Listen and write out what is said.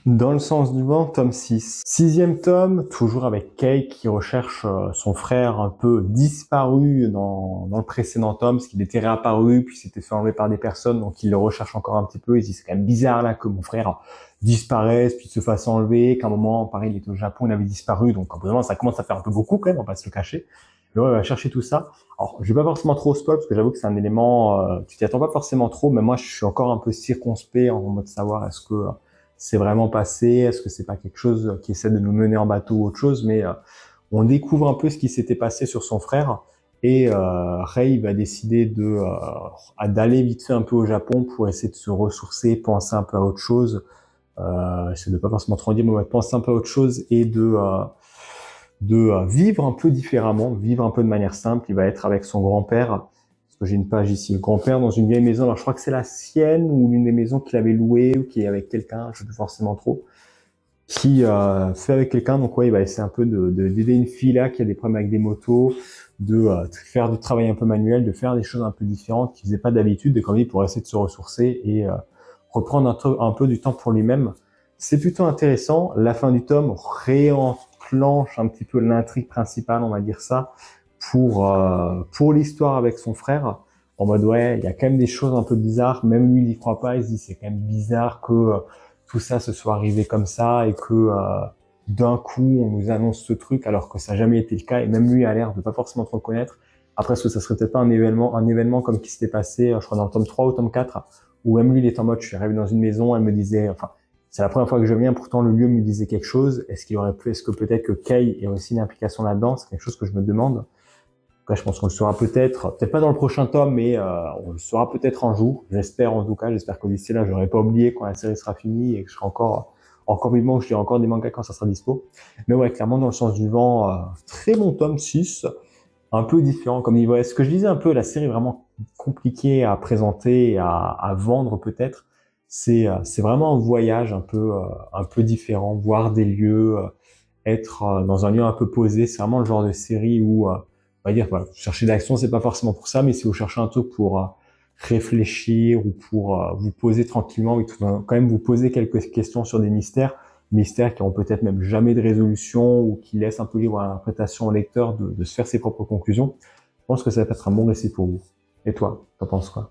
Dans le sens du vent, tome 6. Sixième tome, toujours avec Kei qui recherche son frère un peu disparu dans le précédent tome, parce qu'il était réapparu, puis s'était fait enlever par des personnes, donc il le recherche encore un petit peu. Il se dit c'est quand même bizarre là que mon frère disparaisse, puis se fasse enlever, qu'à un moment, pareil, il était au Japon, il avait disparu, donc en bout d'un moment, ça commence à faire un peu beaucoup quand même, on va pas se le cacher. Mais ouais, il va chercher tout ça. Alors, je vais pas forcément trop spoil, parce que j'avoue que c'est un élément, tu t'y attends pas forcément trop, mais moi je suis encore un peu circonspect en mode savoir est-ce que c'est vraiment passé, est-ce que c'est pas quelque chose qui essaie de nous mener en bateau ou autre chose, mais on découvre un peu ce qui s'était passé sur son frère, et Rei va décider d'aller vite fait un peu au Japon pour essayer de se ressourcer, penser un peu à autre chose, essayer de pas forcément trop dire, mais ouais, penser un peu à autre chose et de vivre un peu différemment, vivre un peu de manière simple. Il va être avec son grand-père, parce que j'ai une page ici, le grand-père dans une vieille maison. Alors je crois que c'est la sienne ou l'une des maisons qu'il avait louées ou qui est avec quelqu'un, je sais plus forcément trop, qui fait avec quelqu'un. Donc ouais, il va essayer un peu d'aider une fille là qui a des problèmes avec des motos, de faire du travail un peu manuel, de faire des choses un peu différentes qu'il faisait pas d'habitude, et comme dit pour essayer de se ressourcer et reprendre un peu du temps pour lui-même. C'est plutôt intéressant. La fin du tome réenclenche un petit peu l'intrigue principale, on va dire ça, pour l'histoire avec son frère. En mode ouais, il y a quand même des choses un peu bizarres. Même lui, il y croit pas. Il se dit c'est quand même bizarre que tout ça se soit arrivé comme ça et que d'un coup on nous annonce ce truc alors que ça n'a jamais été le cas. Et même lui a l'air de pas forcément trop connaître. Après, est-ce que ça serait peut-être pas un événement comme qui s'était passé, je crois dans le tome 3 ou tome 4, où même lui, il est en mode, je suis arrivé dans une maison, elle me disait, enfin, c'est la première fois que je viens, pourtant le lieu me disait quelque chose. Est-ce que peut-être que Kei ait aussi une implication là-dedans? C'est quelque chose que je me demande. Après, je pense qu'on le saura peut-être pas dans le prochain tome, mais on le saura peut-être un jour. J'espère en tout cas, j'espère que d'ici là, j'aurai pas oublié quand la série sera finie et que je serai encore vivant, que je lirai encore des mangas quand ça sera dispo. Mais ouais, clairement, dans le sens du vent, très bon tome 6, un peu différent comme niveau. Ce que je disais un peu, la série est vraiment compliquée à présenter, à vendre peut-être. C'est vraiment un voyage un peu différent, voir des lieux, être dans un lieu un peu posé. C'est vraiment le genre de série où, on va dire, voilà, chercher de l'action, c'est pas forcément pour ça, mais si vous cherchez un truc pour réfléchir ou pour vous poser tranquillement, et quand même vous poser quelques questions sur des mystères qui ont peut-être même jamais de résolution ou qui laissent un peu libre à l'interprétation au lecteur de se faire ses propres conclusions. Je pense que ça peut être un bon récit pour vous. Et toi, t'en penses quoi?